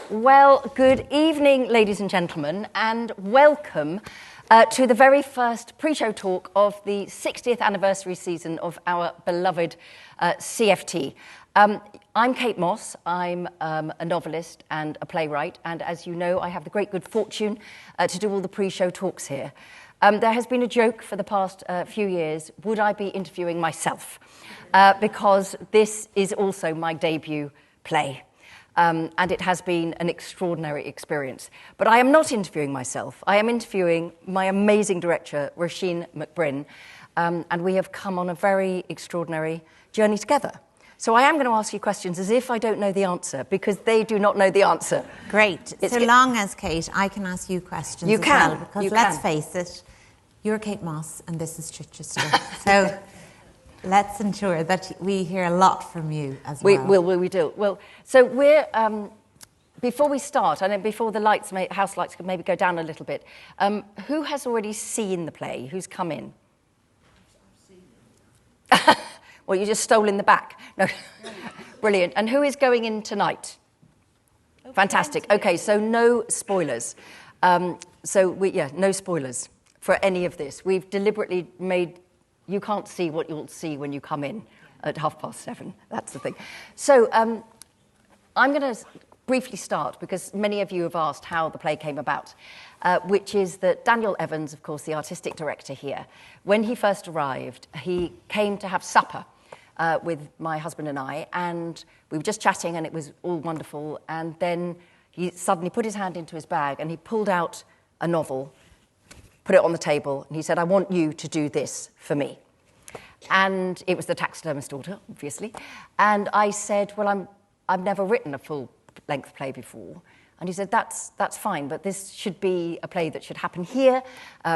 Well, good evening, ladies and gentlemen, and welcome to the very first pre-show talk of the 60th anniversary season of our beloved CFT. I'm Kate Mosse. I'm a novelist and a playwright, and as you know, I have the great good fortune to do all the pre-show talks here. There has been a joke for the past few years, would I be interviewing myself? Because this is also my debut play. And it has been an extraordinary experience. But I am not interviewing myself. I am interviewing my amazing director, Róisín McBrinn, and we have come on a very extraordinary journey together. So I am going to ask you questions as if I don't know the answer, because they do not know the answer. Great. So long as, Kate, I can ask you questions as well. Because let's face it, you're Kate Mosse and this is Chichester. So let's ensure that we hear a lot from you as well. We do. Well, so we're, before we start, and then before the lights, house lights could maybe go down a little bit, who has already seen the play? Who's come in? I've seen it. Well, you just stole in the back. No. Brilliant. And who is going in tonight? Fantastic. Okay, so no spoilers. No spoilers for any of this. We've deliberately made... You can't see what you'll see when you come in at 7:30. That's the thing. So I'm going to briefly start, because many of you have asked how the play came about, which is that Daniel Evans, of course, the artistic director here, when he first arrived, he came to have supper with my husband and I, and we were just chatting, and it was all wonderful. And then he suddenly put his hand into his bag, and he pulled out a novel, put it on the table, and he said, I want you to do this for me. And it was The Taxidermist daughter, obviously. And I said, well, I've never written a full-length play before. And he said, that's fine, but this should be a play that should happen here,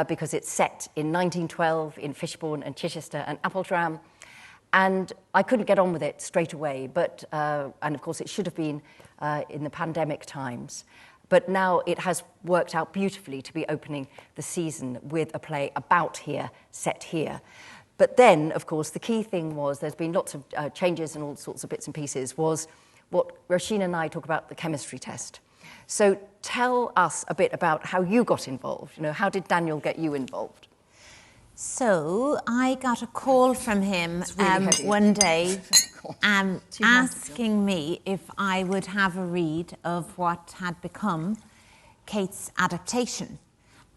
because it's set in 1912 in Fishbourne and Chichester and Appledram. And I couldn't get on with it straight away, but and of course it should have been in the pandemic times. But now it has worked out beautifully to be opening the season with a play about here, set here. But then, of course, the key thing was, there's been lots of changes and all sorts of bits and pieces, was what Róisín and I talk about, the chemistry test. So tell us a bit about how you got involved. You know, how did Daniel get you involved? So I got a call from him one day asking me if I would have a read of what had become Kate's adaptation.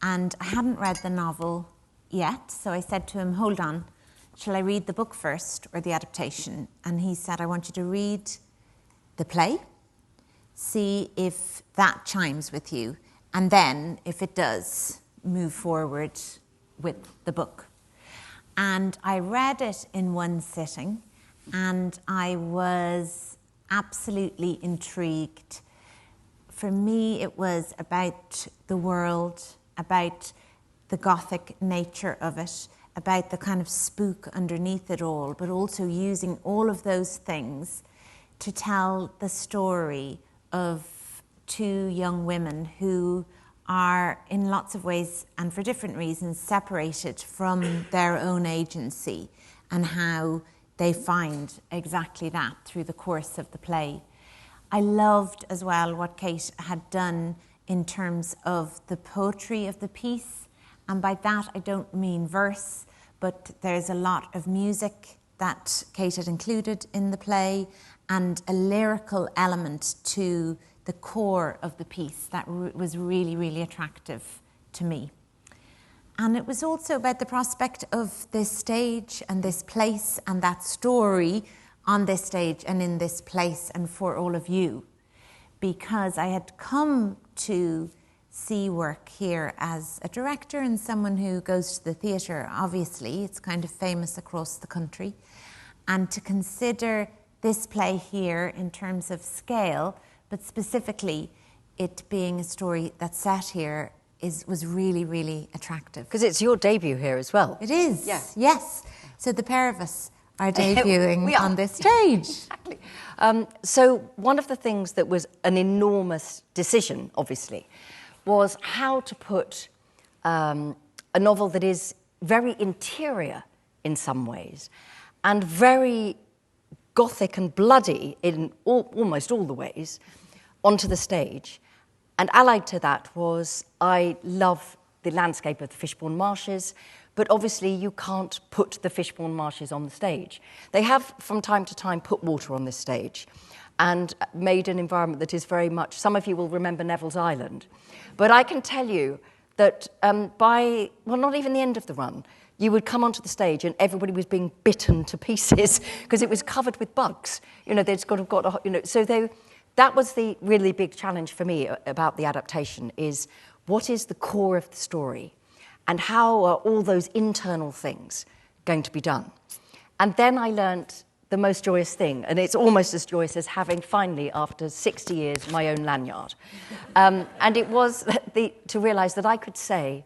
And I hadn't read the novel yet, so I said to him, hold on, shall I read the book first or the adaptation? And he said, I want you to read the play, see if that chimes with you, and then, if it does, move forward with the book. And I read it in one sitting, and I was absolutely intrigued. For me, it was about the world, about the Gothic nature of it, about the kind of spook underneath it all, but also using all of those things to tell the story of two young women who are in lots of ways and for different reasons separated from their own agency, and how they find exactly that through the course of the play. I loved as well what Kate had done in terms of the poetry of the piece, and by that I don't mean verse, but there's a lot of music that Kate had included in the play, and a lyrical element to the core of the piece that was really, really attractive to me. And it was also about the prospect of this stage and this place and that story on this stage and in this place and for all of you. Because I had come to see work here as a director and someone who goes to the theatre, obviously, it's kind of famous across the country, and to consider this play here in terms of scale, but specifically it being a story that's set here was really, really attractive. Because it's your debut here as well. It is, yeah. Yes. So the pair of us are debuting on this stage. Exactly. So one of the things that was an enormous decision, obviously, was how to put a novel that is very interior in some ways and very Gothic and bloody in almost all the ways, onto the stage. And allied to that was I love the landscape of the Fishbourne Marshes, but obviously you can't put the Fishbourne Marshes on the stage. They have, from time to time, put water on this stage and made an environment that is very much, some of you will remember Neville's Island, but I can tell you that not even the end of the run, you would come onto the stage and everybody was being bitten to pieces because it was covered with bugs. That was the really big challenge for me about the adaptation, is what is the core of the story and how are all those internal things going to be done? And then I learnt the most joyous thing, and it's almost as joyous as having finally, after 60 years, my own lanyard. And it was to realise that I could say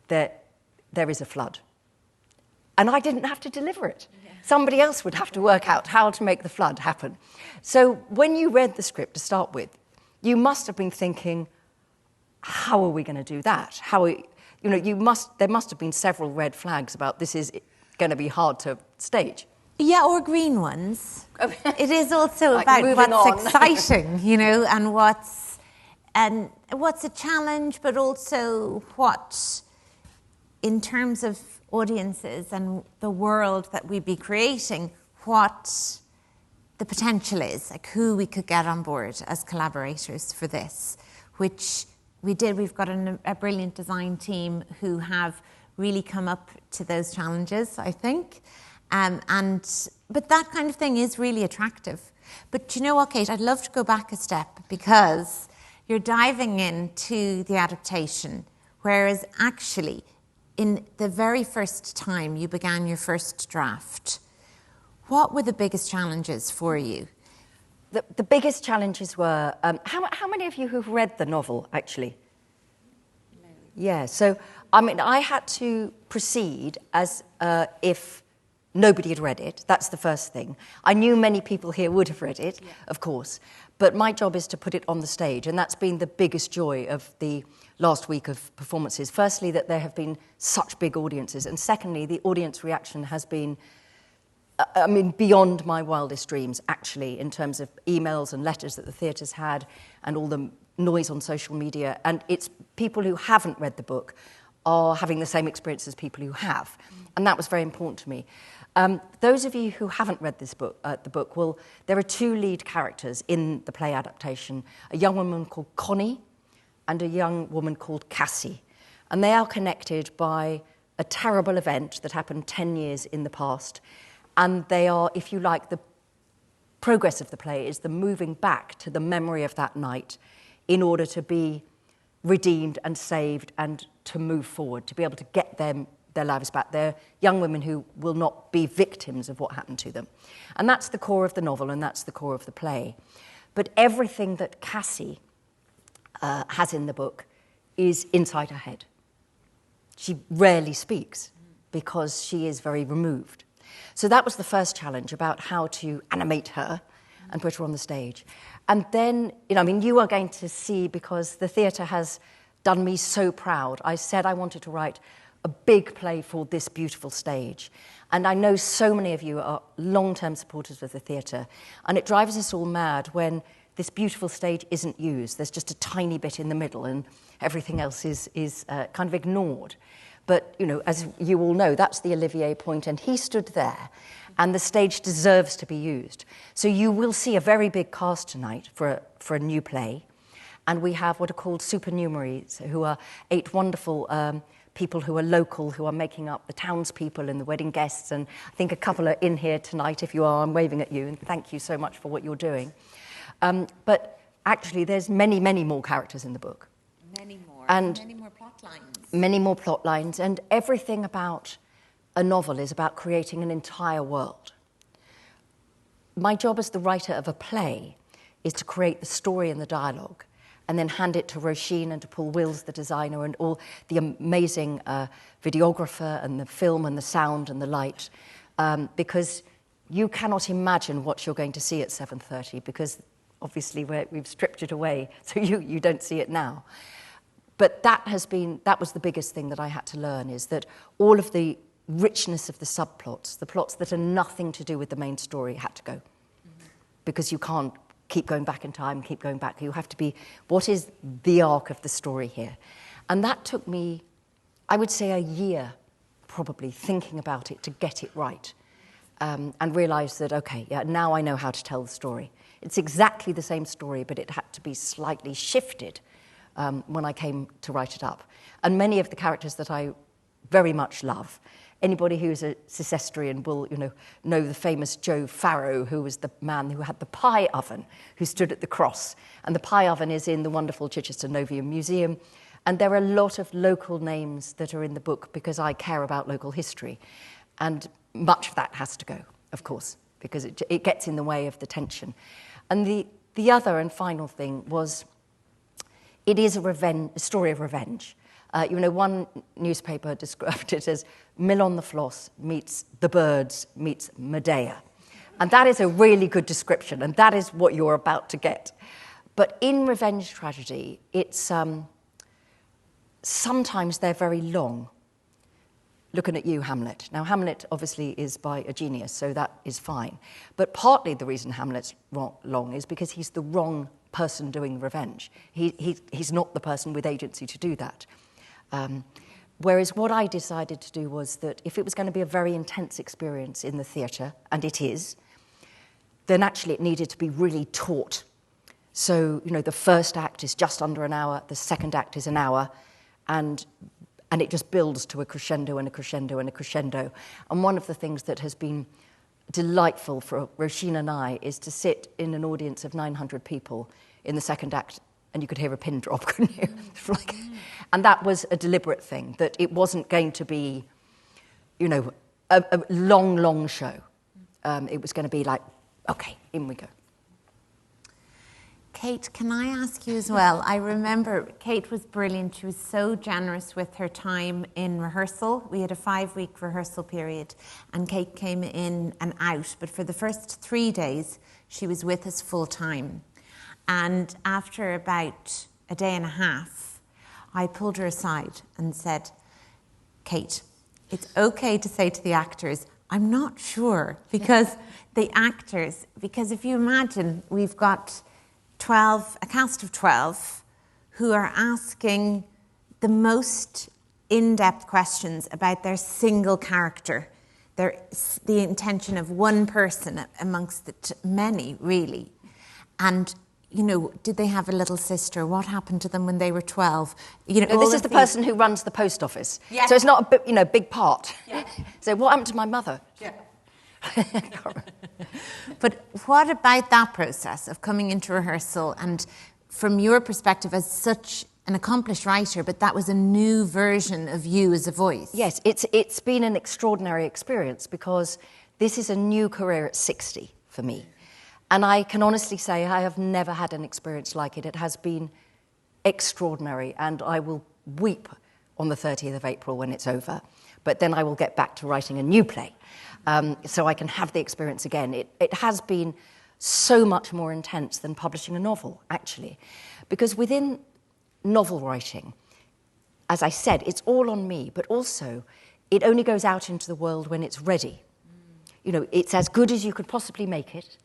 that there is a flood. And I didn't have to deliver it. Yeah. Somebody else would have to work out how to make the flood happen. So when you read the script to start with, you must have been thinking, how are we going to do that? There must have been several red flags about this is going to be hard to stage. Yeah, or green ones. It is also about what's exciting, and what's a challenge, but also what, in terms of audiences and the world that we'd be creating, what the potential is, like who we could get on board as collaborators for this, which we did. We've got a brilliant design team who have really come up to those challenges, I think. But that kind of thing is really attractive. But you know what, Kate? I'd love to go back a step, because you're diving into the adaptation, whereas actually, in the very first time you began your first draft, what were the biggest challenges for you? The biggest challenges were, how many of you who've read the novel, actually? No. Yeah, so, I had to proceed as if nobody had read it. That's the first thing. I knew many people here would have read it, of course, but my job is to put it on the stage, and that's been the biggest joy of the last week of performances. Firstly, that there have been such big audiences, and secondly, the audience reaction has been, beyond my wildest dreams, actually, in terms of emails and letters that the theatre's had and all the noise on social media. And it's people who haven't read the book are having the same experience as people who have. And that was very important to me. Those of you who haven't read this book, there are two lead characters in the play adaptation, a young woman called Connie and a young woman called Cassie. And they are connected by a terrible event that happened 10 years in the past. And they are, if you like, the progress of the play is the moving back to the memory of that night in order to be redeemed and saved and to move forward, to be able to get their lives back. They're young women who will not be victims of what happened to them. And that's the core of the novel, and that's the core of the play. But everything that Cassie has in the book is inside her head. She rarely speaks because she is very removed. So that was the first challenge, about how to animate her and put her on the stage. And then, you are going to see, because the theatre has done me so proud. I said I wanted to write a big play for this beautiful stage. And I know so many of you are long-term supporters of the theatre, and it drives us all mad when this beautiful stage isn't used. There's just a tiny bit in the middle and everything else is kind of ignored. But, as you all know, that's the Olivier point, and he stood there, and the stage deserves to be used. So you will see a very big cast tonight for a new play, and we have what are called supernumeraries, who are 8 wonderful people who are local, who are making up the townspeople and the wedding guests, and I think a couple are in here tonight. If you are, I'm waving at you, and thank you so much for what you're doing. But actually, there's many, many more characters in the book. Many more. And many more plot lines. Many more plot lines, and everything about a novel is about creating an entire world. My job as the writer of a play is to create the story and the dialogue, and then hand it to Róisín and to Paul Wills, the designer, and all the amazing videographer and the film and the sound and the light, because you cannot imagine what you're going to see at 7:30, because obviously we've stripped it away, so you don't see it now. But that was the biggest thing that I had to learn, is that all of the richness of the subplots, the plots that are nothing to do with the main story, had to go. Mm-hmm. Because you can't keep going back in time, keep going back. You have to be, what is the arc of the story here? And that took me, I would say, a year, probably, thinking about it to get it right. And realise that, okay, yeah, now I know how to tell the story. It's exactly the same story, but it had to be slightly shifted when I came to write it up. And many of the characters that I very much love, anybody who's a Chichesterian will, know the famous Joe Farrow, who was the man who had the pie oven, who stood at the cross. And the pie oven is in the wonderful Chichester Novium Museum. And there are a lot of local names that are in the book because I care about local history. And much of that has to go, of course, because it gets in the way of the tension. And the other and final thing was, it is a story of revenge. One newspaper described it as Mill on the Floss meets The Birds meets Medea. And that is a really good description, and that is what you're about to get. But in revenge tragedy, it's sometimes they're very long. Looking at you, Hamlet. Now, Hamlet obviously is by a genius, so that is fine. But partly the reason Hamlet's long is because he's the wrong person doing revenge. He's not the person with agency to do that. Whereas what I decided to do was that if it was going to be a very intense experience in the theatre, and it is, then actually it needed to be really taut. So, the first act is just under an hour, the second act is an hour, and it just builds to a crescendo and a crescendo and a crescendo. And one of the things that has been delightful for Róisín and I is to sit in an audience of 900 people in the second act, and you could hear a pin drop, couldn't you? And that was a deliberate thing, that it wasn't going to be, a long show. It was going to be like, okay, in we go. Kate, can I ask you as well? I remember Kate was brilliant. She was so generous with her time in rehearsal. We had a 5-week rehearsal period, and Kate came in and out. But for the first 3 days, she was with us full time. And after about a day and a half, I pulled her aside and said, Kate, it's okay to say to the actors, I'm not sure, because if you imagine, we've got a cast of 12 who are asking the most in-depth questions about their single character, the intention of one person amongst the many, really. And, did they have a little sister? What happened to them when they were 12? This is the person who runs the post office. Yeah. So it's not a big part. Yeah. So what happened to my mother? Yeah. But what about that process of coming into rehearsal, and from your perspective as such an accomplished writer, but that was a new version of you as a voice? Yes, it's been an extraordinary experience because this is a new career at 60 for me. And I can honestly say I have never had an experience like it. It has been extraordinary, and I will weep on the 30th of April when it's over. But then I will get back to writing a new play. So I can have the experience again. It has been so much more intense than publishing a novel, actually. Because within novel writing, as I said, it's all on me, but also it only goes out into the world when it's ready. It's as good as you could possibly make it,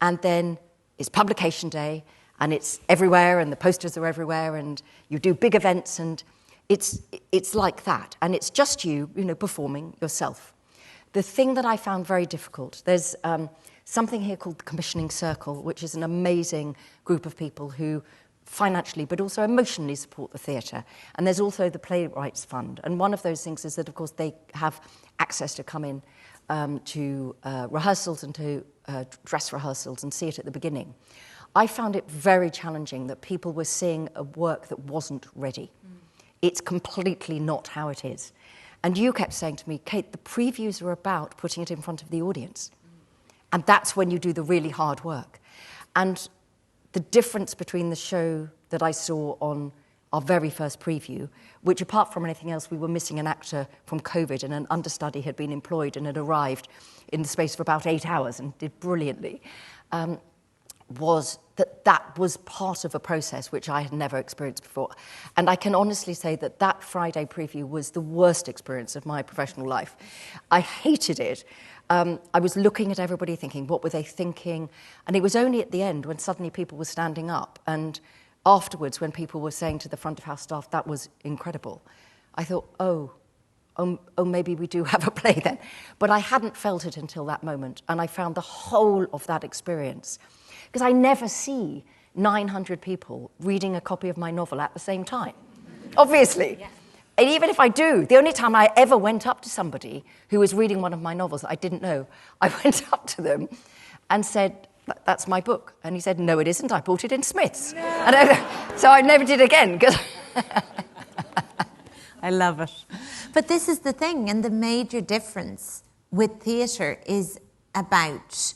and then it's publication day, and it's everywhere, and the posters are everywhere, and you do big events, and it's like that. And it's just you, performing yourself. The thing that I found very difficult, there's something here called the Commissioning Circle, which is an amazing group of people who financially but also emotionally support the theatre. And there's also the Playwrights Fund. And one of those things is that, of course, they have access to come in to rehearsals and to dress rehearsals and see it at the beginning. I found it very challenging that people were seeing a work that wasn't ready. It's completely not how it is. And you kept saying to me, Kate, the previews are about putting it in front of the audience. And that's when you do the really hard work. And the difference between the show that I saw on our very first preview, which apart from anything else, we were missing an actor from COVID, and an understudy had been employed and had arrived in the space of about 8 hours and did brilliantly, was that was part of a process which I had never experienced before. And I can honestly say that Friday preview was the worst experience of my professional life. I hated it. I was looking at everybody thinking, what were they thinking? And it was only at the end when suddenly people were standing up, and afterwards when people were saying to the front of house staff, that was incredible, I thought, oh, maybe we do have a play then. But I hadn't felt it until that moment, and I found the whole of that experience, because I never see 900 people reading a copy of my novel at the same time, obviously. Yeah. And even if I do, the only time I ever went up to somebody who was reading one of my novels that I didn't know, I went up to them and said, that's my book. And he said, no, it isn't. I bought it in Smith's. No. And so I never did again. I love it. But this is the thing, and the major difference with theatre is about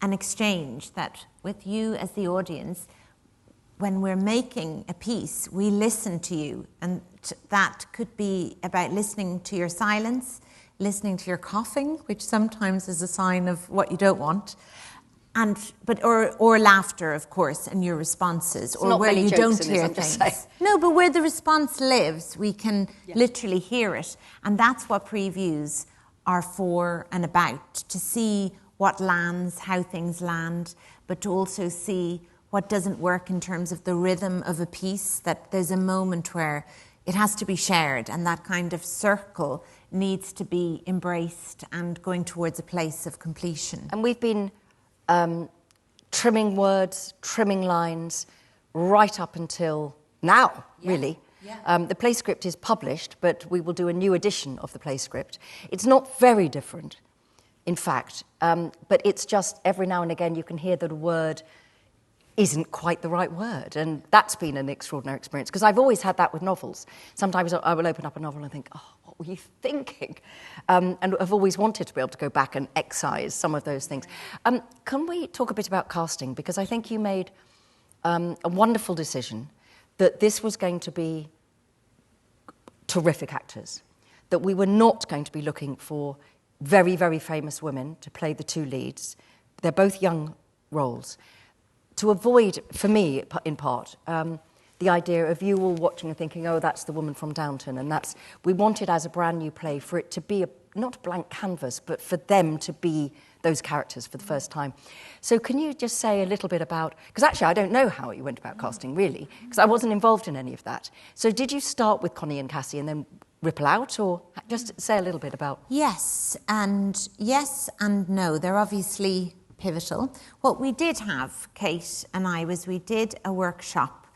an exchange that with you as the audience, when we're making a piece, we listen to you, and that could be about listening to your silence, listening to your coughing, which sometimes is a sign of what you don't want, or laughter, of course, and your responses, or where you don't hear things. No, but where the response lives, we can literally hear it, and that's what previews are for and about, to see what lands, how things land, but to also see what doesn't work in terms of the rhythm of a piece, that there's a moment where it has to be shared, and that kind of circle needs to be embraced and going towards a place of completion. And we've been trimming words, trimming lines, right up until now, really. Yeah. The play script is published, but we will do a new edition of the play script. It's not very different, in fact, but it's just every now and again you can hear that a word isn't quite the right word, and that's been an extraordinary experience, because I've always had that with novels. Sometimes I will open up a novel and think, oh, what were you thinking? And I've always wanted to be able to go back and excise some of those things. Can we talk a bit about casting? Because I think you made a wonderful decision that this was going to be terrific actors, that we were not going to be looking for very, very famous women to play the two leads. They're both young roles. To avoid, for me, in part, the idea of you all watching and thinking, oh, that's the woman from Downton, and we wanted as a brand new play for it to be not a blank canvas, but for them to be those characters for the first time. So can you just say a little bit about, because actually I don't know how you went about casting, really, because I wasn't involved in any of that. So did you start with Connie and Cassie and then ripple out, or just say a little bit about? Yes and no. They're obviously pivotal. What we did have, Kate and I, was we did a workshop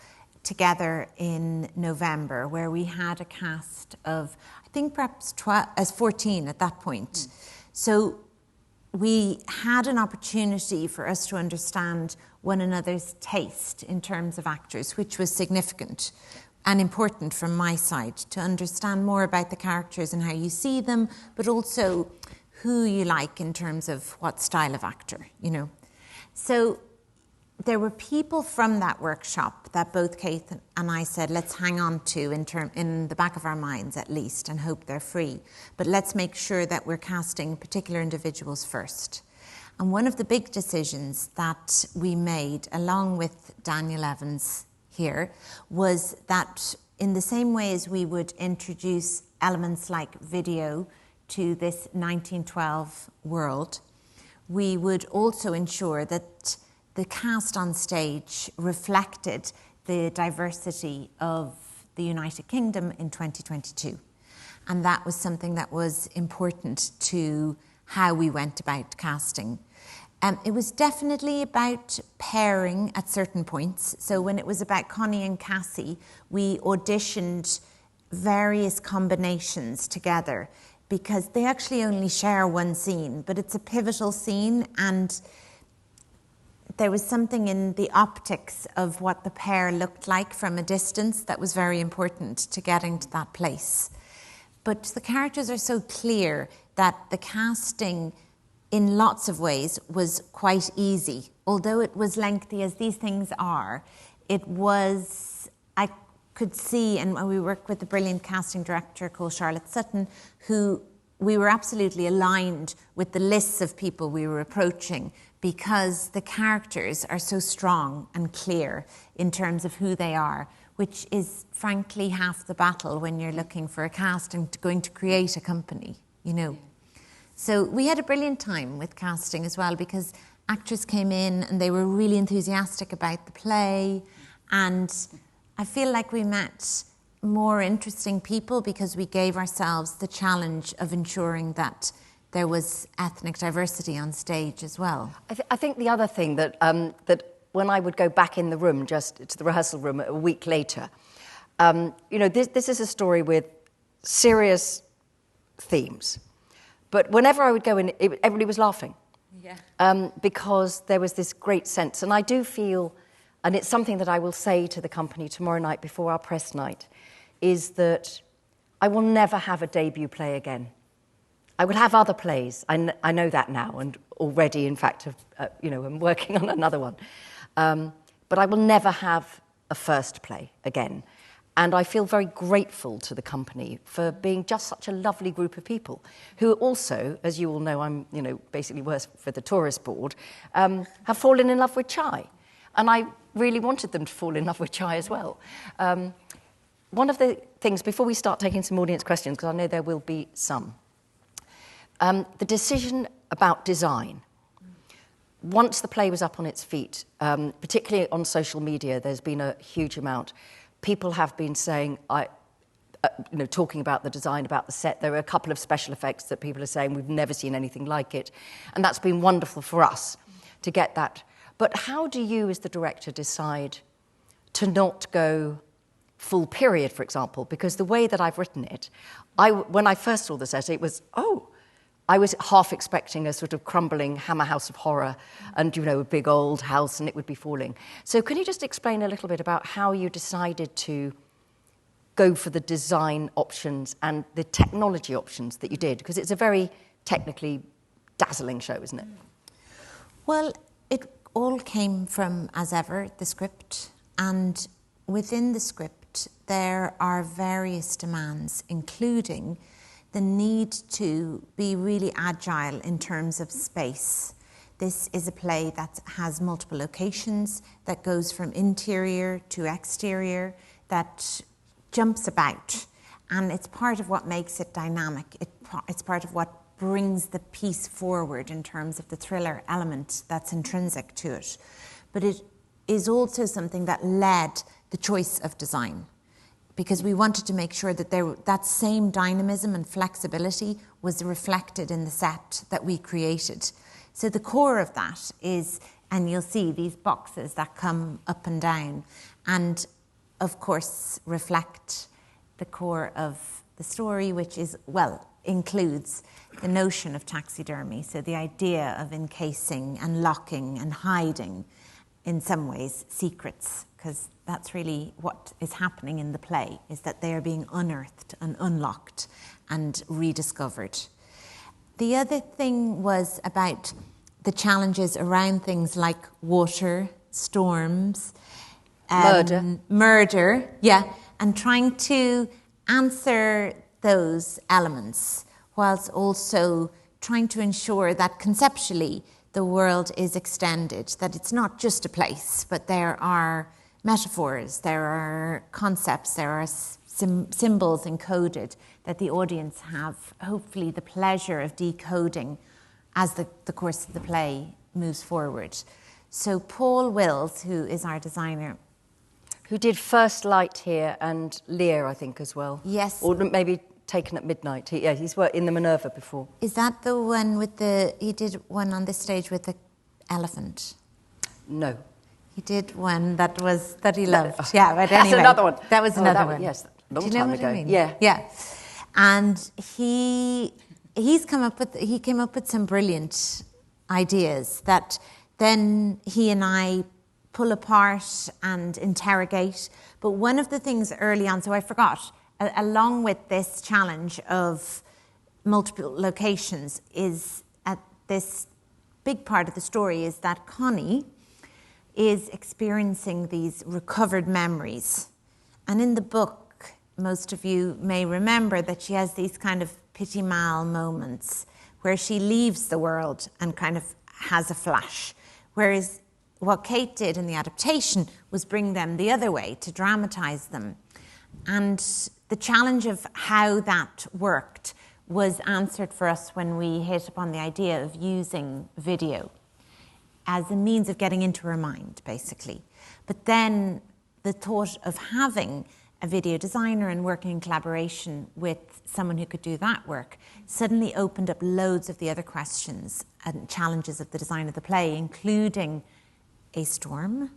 together in November where we had a cast of, I think perhaps 14 at that point. So we had an opportunity for us to understand one another's taste in terms of actors, which was significant and important from my side, to understand more about the characters and how you see them, but also who you like in terms of what style of actor, you know. So there were people from that workshop that both Kate and I said, let's hang on to in the back of our minds at least, and hope they're free. But let's make sure that we're casting particular individuals first. And one of the big decisions that we made, along with Daniel Evans here, was that in the same way as we would introduce elements like video to this 1912 world, we would also ensure that the cast on stage reflected the diversity of the United Kingdom in 2022. And that was something that was important to how we went about casting. It was definitely about pairing at certain points. So when it was about Connie and Cassie, we auditioned various combinations together, because they actually only share one scene, but it's a pivotal scene, and there was something in the optics of what the pair looked like from a distance that was very important to getting to that place. But the characters are so clear that the casting, in lots of ways, was quite easy. Although it was lengthy, as these things are, it was, I could see, and we worked with a brilliant casting director called Charlotte Sutton, who we were absolutely aligned with the lists of people we were approaching, because the characters are so strong and clear in terms of who they are, which is frankly half the battle when you're looking for a cast and going to create a company, you know. So we had a brilliant time with casting as well, because actors came in and they were really enthusiastic about the play, and I feel like we met more interesting people because we gave ourselves the challenge of ensuring that there was ethnic diversity on stage as well. I think the other thing that when I would go back in the room, just to the rehearsal room a week later, this is a story with serious themes, but whenever I would go in, everybody was laughing. Yeah. Because there was this great sense, and I do feel, and it's something that I will say to the company tomorrow night before our press night, is that I will never have a debut play again. I will have other plays. I know that now, and already, in fact, I'm working on another one. But I will never have a first play again. And I feel very grateful to the company for being just such a lovely group of people who also, as you all know, I'm, basically work for the tourist board, have fallen in love with chai. And I really wanted them to fall in love with chai as well. One of the things, before we start taking some audience questions, because I know there will be some, the decision about design. Once the play was up on its feet, particularly on social media, there's been a huge amount. People have been saying, talking about the design, about the set. There are a couple of special effects that people are saying, we've never seen anything like it. And that's been wonderful for us to get that. But how do you, as the director, decide to not go full period, for example? Because the way that I've written it, when I first saw the set, it was, I was half expecting a sort of crumbling Hammer House of Horror and, a big old house and it would be falling. So can you just explain a little bit about how you decided to go for the design options and the technology options that you did? Because it's a very technically dazzling show, isn't it? Well, it all came from, as ever, the script. And within the script, there are various demands, including the need to be really agile in terms of space. This is a play that has multiple locations, that goes from interior to exterior, that jumps about. And it's part of what makes it dynamic. It's part of what brings the piece forward in terms of the thriller element that's intrinsic to it. But it is also something that led the choice of design, because we wanted to make sure that that same dynamism and flexibility was reflected in the set that we created. So the core of that is, and you'll see these boxes that come up and down, and of course reflect the core of the story, which is, includes the notion of taxidermy. So the idea of encasing and locking and hiding, in some ways, secrets, because that's really what is happening in the play, is that they are being unearthed and unlocked and rediscovered. The other thing was about the challenges around things like water, storms, murder, and trying to answer those elements whilst also trying to ensure that conceptually the world is extended, that it's not just a place, but there are metaphors, there are concepts, there are symbols encoded that the audience have hopefully the pleasure of decoding as the course of the play moves forward. So Paul Wills, who is our designer, who did First Light here and Lear, I think, as well. Yes. Or maybe Taken at Midnight. He's worked in the Minerva before. Is that the one with he did one on this stage with the elephant? No. He did one that he loved. Yeah, but anyway. That's another one. That was another one. Yes, a long Do you know time what ago. I mean? Yeah. And he came up with some brilliant ideas that then he and I pull apart and interrogate. But one of the things early on, so I forgot, along with this challenge of multiple locations, is at this big part of the story is that Connie is experiencing these recovered memories. And in the book, most of you may remember that she has these kind of petit mal moments where she leaves the world and kind of has a flash. Whereas what Kate did in the adaptation was bring them the other way, to dramatise them. And the challenge of how that worked was answered for us when we hit upon the idea of using video as a means of getting into her mind, basically. But then the thought of having a video designer and working in collaboration with someone who could do that work suddenly opened up loads of the other questions and challenges of the design of the play, including a storm,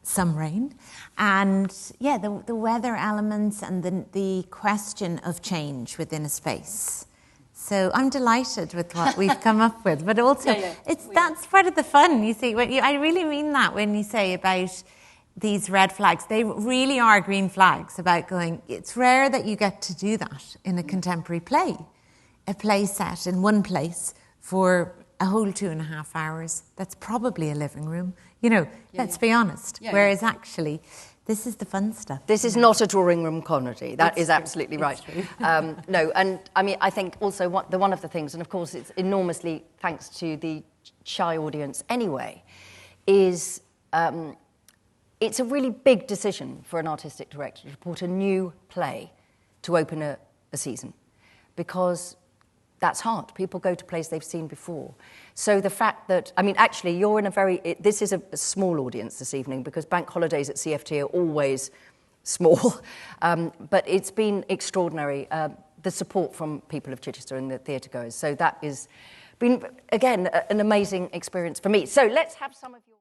some rain, and the weather elements and the question of change within a space. So I'm delighted with what we've come up with, but also that's part of the fun. You see, I really mean that when you say about these red flags. They really are green flags about going, it's rare that you get to do that in a contemporary play. A play set in one place for a whole 2.5 hours. That's probably a living room. Let's be honest. Whereas actually, this is the fun stuff. This is not a drawing room comedy. That is absolutely right. No, and I mean, I think also one of the things, and of course it's enormously thanks to the shy audience anyway, is it's a really big decision for an artistic director to put a new play to open a season, because that's hard. People go to plays they've seen before. So the fact that, I mean, actually, you're in this is a small audience this evening, because bank holidays at CFT are always small, but it's been extraordinary, the support from people of Chichester and the theatre goers. So that has been, again, an amazing experience for me. So let's have some of your...